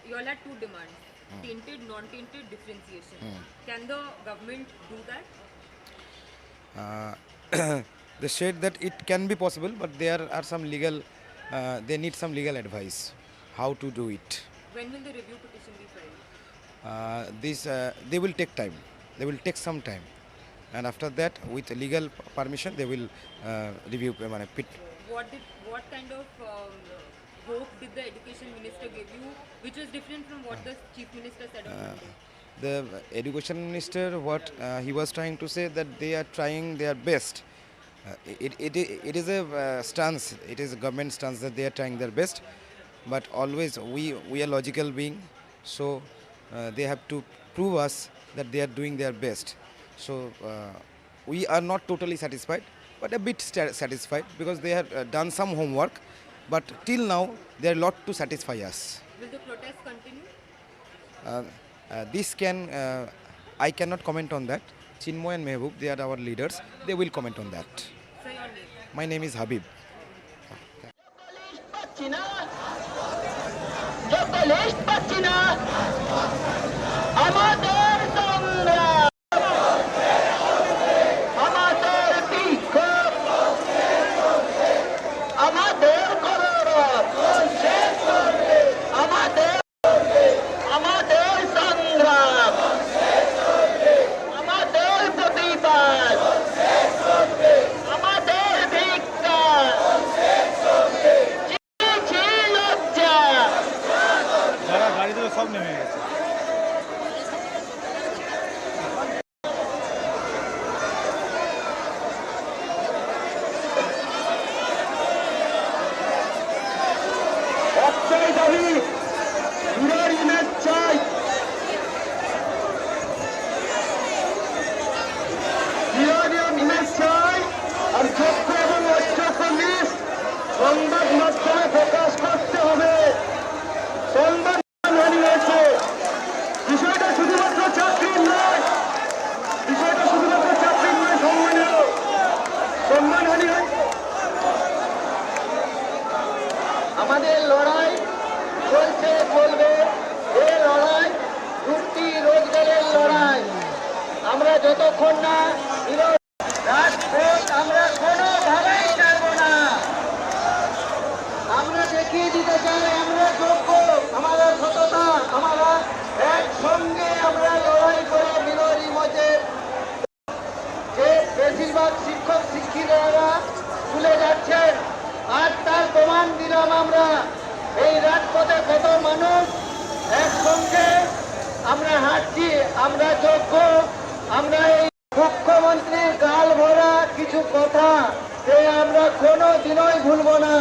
you all had two demands: tainted, non-tainted differentiation. Can the government do that? They said that it can be possible, but there are some legal, they need some legal advice how to do it. When will the review petition be filed? This they will take time. They will take some time, and after that, with legal permission, they will review. What kind of hope did the education minister give you, which was different from what the chief minister said on Monday? The education minister, what he was trying to say, that they are trying their best. It is a stance, it is a government stance that they are trying their best, but always we are logical being, so they have to prove us that they are doing their best. So we are not totally satisfied, but a bit satisfied, because they have done some homework, but till now there are a lot to satisfy us. Will the protest continue? This can, I cannot comment on that. Chinmoy and Mehboob, they are our leaders. They will comment on that. Say your name. My name is Habib. আমাদের সংগ্রাম, আমাদের বিক্ষোভ, আমাদের কলরব, আমাদের আমাদের সংগ্রাম, আমাদের প্রতিবাদ, আমাদের ভিক্ষা, ছি লজ্জা। যারা গাড়ি থেকে সব নেমে গেছে। একটাই দাবি, বিরাট ইমেজ চাই। বিরাট ইমেজ চাই, আর যোগ্য এবং অযোগ্য লিস্ট সংবাদ মাধ্যমে প্রকাশ করতে হবে। সংবাদ মাধ্যমে হয়েছে, বিষয়টা শুধুমাত্র চাকরির নয়, বিষয়টা শুধুমাত্র চাকরির নয়, সম্মানীয় সম্মানহানি হয়েছে। আমাদের লড়াই চলছে, চলবে। এ লড়াই রুটি রোজগারের লড়াই। আমরা যতক্ষণ না রাজপথ আমরা কোনোভাবেই ছাড়ব না। আমরা দেখিয়ে দিতে চাই আমরা যোগ্য, আমাদের সততা, আমরা একসঙ্গে আমরা লড়াই করে বিরোধী মঞ্চে যে বেশিরভাগ শিক্ষক শিক্ষিকারা ভুলে যাচ্ছেন, আর তার প্রমাণ দিলাম আমরা। এই রাজপথে কত মানুষ একসঙ্গে আমরা হাঁটছি, আমরা যোগ্য। আমরা এই মুখ্যমন্ত্রীর গাল ভরা কিছু কথা সে আমরা কোনো দিনই ভুলব না।